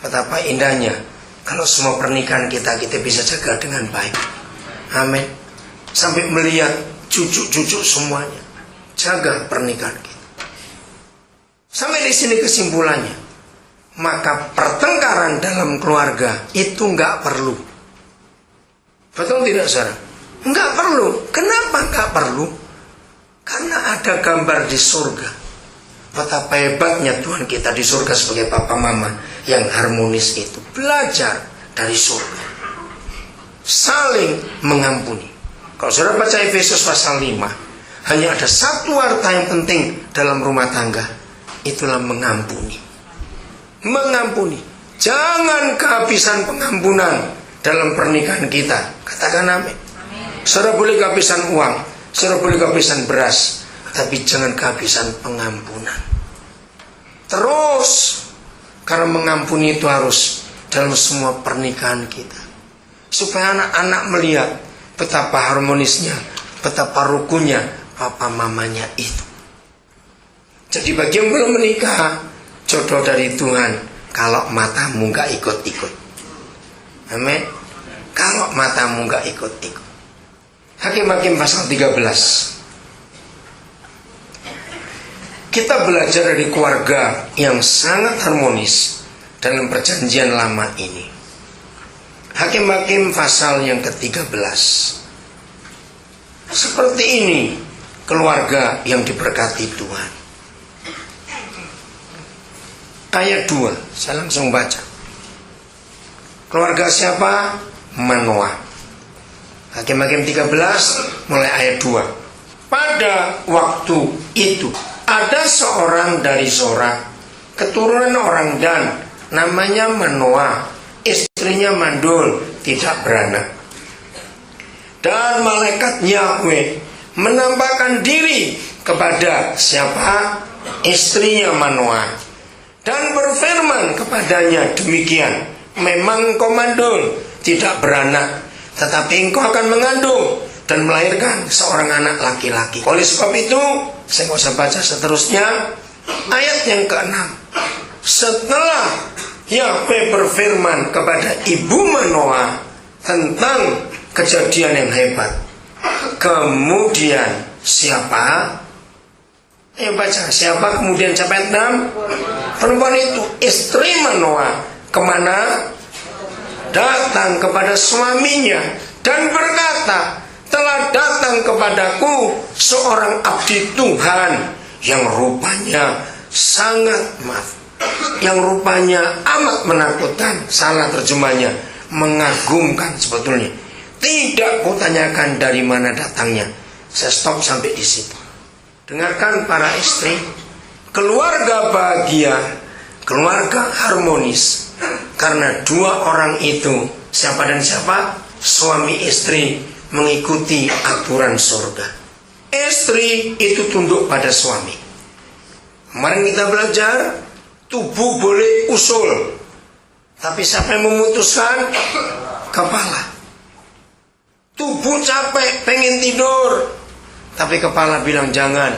Betapa indahnya kalau semua pernikahan kita bisa jaga dengan baik. Amin. Sampai melihat cucu-cucu semuanya. Jaga pernikahan kita. Sampai di sini kesimpulannya. Maka pertengkaran dalam keluarga itu nggak perlu. Betul tidak, saudara? Nggak perlu. Kenapa nggak perlu? Karena ada gambar di surga. Betapa hebatnya Tuhan kita di surga sebagai papa mama yang harmonis itu. Belajar dari surga. Saling mengampuni. Kalau saudara baca Efesus pasal 5, hanya ada satu arti yang penting dalam rumah tangga. Itulah mengampuni. Mengampuni. Jangan kehabisan pengampunan dalam pernikahan kita. Katakan amin. Saudara boleh kehabisan uang, saudara boleh kehabisan beras, tapi jangan kehabisan pengampunan. Terus, karena mengampuni itu harus dalam semua pernikahan kita. Supaya anak-anak melihat betapa harmonisnya, betapa rukunnya papa mamanya itu. Jadi bagi yang belum menikah, jodoh dari Tuhan kalau matamu gak ikut-ikut. Amin. Kalau matamu gak ikut-ikut. Hakim-Hakim pasal 13. Kita belajar dari keluarga yang sangat harmonis dalam perjanjian lama ini. Hakim-Hakim pasal yang ke-13. Seperti ini keluarga yang diberkati Tuhan. Ayat 2, saya langsung baca. Keluarga siapa? Manoah. Hakim-Hakim 13 mulai ayat 2. Pada waktu itu ada seorang dari Zora, keturunan orang Dan, namanya Manoah. Istrinya mandul, tidak beranak. Dan malaikat Yahweh menampakkan diri kepada siapa? Istrinya Manoah. Dan berfirman kepadanya demikian, memang engkau mandul, tidak beranak, tetapi engkau akan mengandung dan melahirkan seorang anak laki-laki. Oleh sebab itu, saya nggak usah baca seterusnya. Ayat yang ke-6. Setelah Yahweh berfirman kepada ibu Manoah tentang kejadian yang hebat, kemudian siapa? Ayo baca, siapa kemudian sampai 6? Perempuan itu, istri Manoah, kemana? Datang kepada suaminya dan berkata, telah datang kepadaku seorang abdi Tuhan yang rupanya yang rupanya amat menakutkan. Salah terjemahnya, mengagumkan sebetulnya. Tidak kutanyakan dari mana datangnya. Saya stop sampai di situ. Dengarkan para istri, keluarga bahagia, keluarga harmonis, karena dua orang itu, siapa dan siapa? Suami istri mengikuti aturan surga. Istri itu tunduk pada suami. Kemarin kita belajar, tubuh boleh usul, tapi siapa yang memutuskan? Kepala. Tubuh capek, pengen tidur, tapi kepala bilang jangan,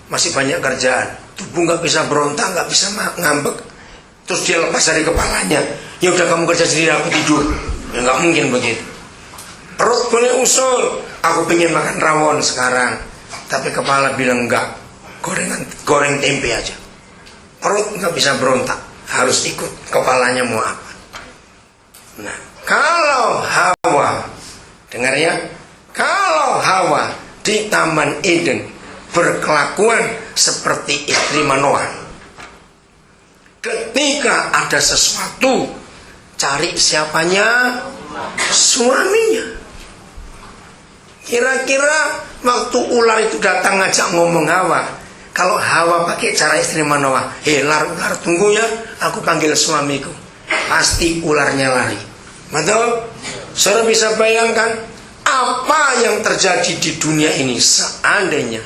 masih banyak kerjaan. Tubuh gak bisa berontak, gak bisa ngambek. Terus dia lepas dari kepalanya, ya udah kamu kerja sendiri, aku tidur. Ya gak mungkin begitu. Perut boleh usul, aku pengen makan rawon sekarang, tapi kepala bilang enggak, goreng tempe aja. Perut gak bisa berontak, harus ikut kepalanya mau apa. Nah, kalau Hawa, dengar ya, kalau Hawa di Taman Eden berkelakuan seperti istri Manoah, ketika ada sesuatu, cari siapanya? Suaminya. Kira-kira waktu ular itu datang ngajak ngomong Hawa, kalau Hawa pakai cara istri Manoah, ular tunggu ya, aku panggil suamiku, pasti ularnya lari. Betul? Saudara bisa bayangkan apa yang terjadi di dunia ini seandainya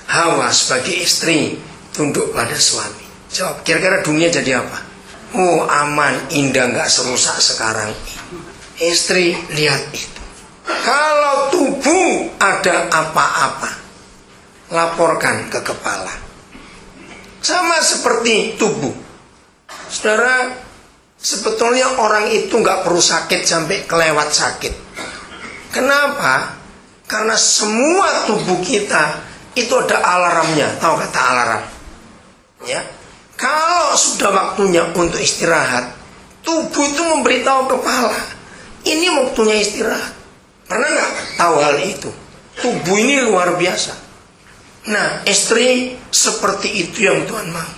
Hawa sebagai istri tunduk pada suami. Jawab, kira-kira dunia jadi apa? Oh, aman, indah, gak serusak sekarang. Istri, lihat itu. Kalau tubuh ada apa-apa, laporkan ke kepala. Sama seperti tubuh. Saudara, Sebetulnya orang itu nggak perlu sakit sampai kelewat sakit. Kenapa? Karena semua tubuh kita itu ada alarmnya. Tahu kata alarm? Ya. Kalau sudah waktunya untuk istirahat, tubuh itu memberitahu kepala, ini waktunya istirahat. Pernah nggak tahu hal itu? Tubuh ini luar biasa. Nah, istri seperti itu yang Tuhan mau.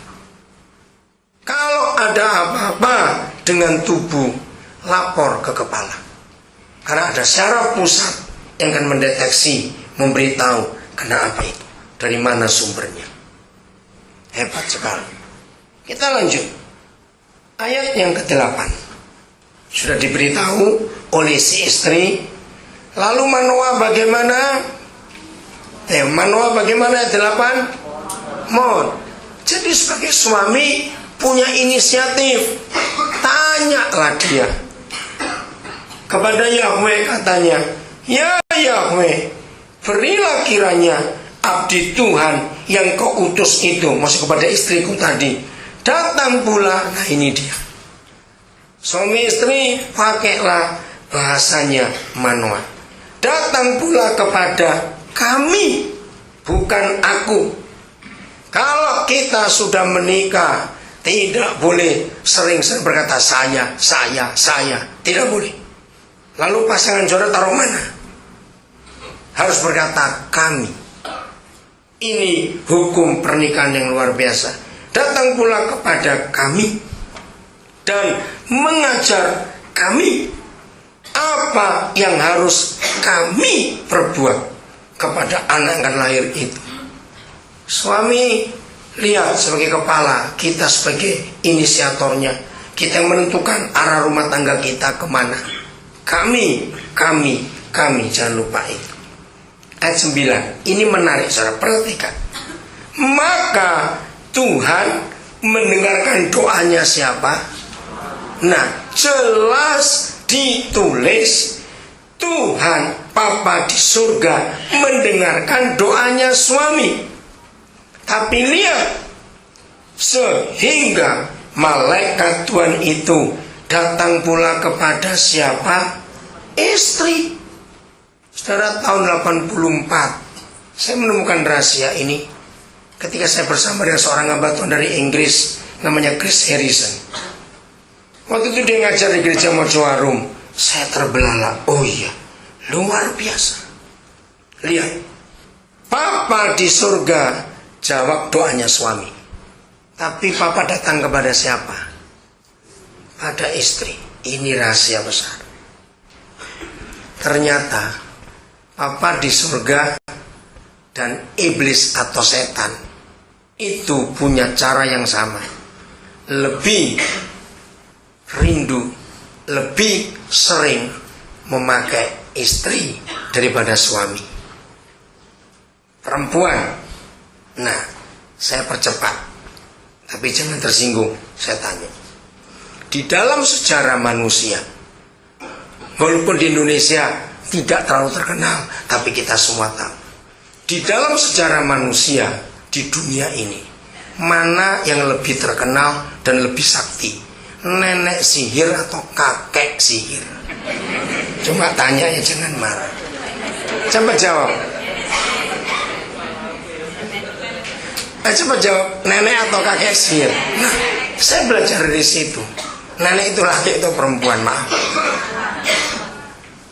Kalau ada apa-apa dengan tubuh, lapor ke kepala. Karena ada syaraf pusat yang akan mendeteksi, memberitahu kenapa itu, dari mana sumbernya. Hebat sekali. Kita lanjut. Ayat yang ke-8. Sudah diberitahu oleh si istri. Lalu Manoah bagaimana? Manoah bagaimana ayat 8? Mon. Jadi sebagai suami punya inisiatif. Tanyalah dia kepada Yahweh, katanya, ya Yahweh, berilah kiranya abdi Tuhan yang kau utus itu, maksud kepada istriku tadi, datang pula. Nah ini dia, suami istri pakailah bahasanya Manoah. Datang pula kepada kami, bukan aku. Kalau kita sudah menikah, tidak boleh sering-sering berkata saya. Tidak boleh. Lalu pasangan saudara taruh mana? Harus berkata kami. Ini hukum pernikahan yang luar biasa. Datang pula kepada kami dan mengajar kami apa yang harus kami perbuat kepada anak yang akan lahir itu. Suami lihat sebagai kepala, kita sebagai inisiatornya, kita yang menentukan arah rumah tangga kita kemana. Kami, jangan lupa itu. Ayat 9, ini menarik saudara, perhatikan. Maka Tuhan mendengarkan doanya siapa? Nah, jelas ditulis Tuhan Bapa di surga mendengarkan doanya suami. Tapi lihat, sehingga malaikat Tuhan itu datang pula kepada siapa? Istri. Saudara, tahun 84 saya menemukan rahasia ini ketika saya bersama dengan seorang hamba Tuhan dari Inggris, namanya Chris Harrison. Waktu itu dia ngajar di gereja Mojoarum. Saya terbelalak. Oh iya, luar biasa. Lihat, Papa di surga jawab doanya suami. Tapi Papa datang kepada siapa? Pada istri. Ini rahasia besar. Ternyata Papa di surga dan iblis atau setan itu punya cara yang sama. Lebih rindu, lebih sering memakai istri daripada suami. Perempuan. Nah, saya percepat, tapi jangan tersinggung. Saya tanya, di dalam sejarah manusia, walaupun di Indonesia tidak terlalu terkenal, tapi kita semua tahu, di dalam sejarah manusia di dunia ini, mana yang lebih terkenal dan lebih sakti? Nenek sihir atau kakek sihir? Cuma tanya ya, jangan marah. Coba jawab. Coba jawab, nenek atau kakek sihir? Nah, saya belajar dari situ. Nenek itu laki atau perempuan, maaf.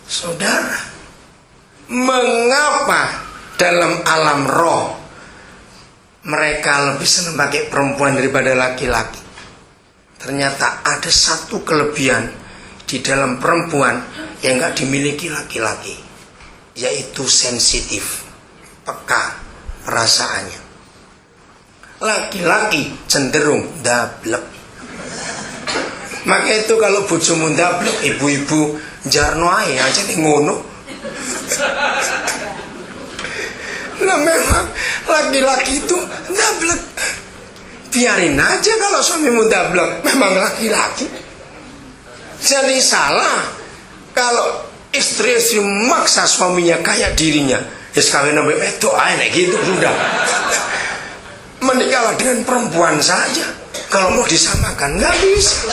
Saudara, mengapa dalam alam roh mereka lebih senang pakai perempuan daripada laki-laki? Ternyata ada satu kelebihan di dalam perempuan yang gak dimiliki laki-laki, yaitu sensitif, peka perasaannya. Laki-laki cenderung dablek. Maka itu kalau bojomu dablek, ibu-ibu jarno ae aja ning ngono. Nah memang laki-laki itu dablek. Biarin aja kalau suamimu dablek, memang laki-laki. Jadi salah kalau istri-istri maksa suaminya kayak dirinya. Ya sekalian sampai wedok ae nek gitu sudah. Menikahlah dengan perempuan saja. Kalau mau disamakan nggak bisa.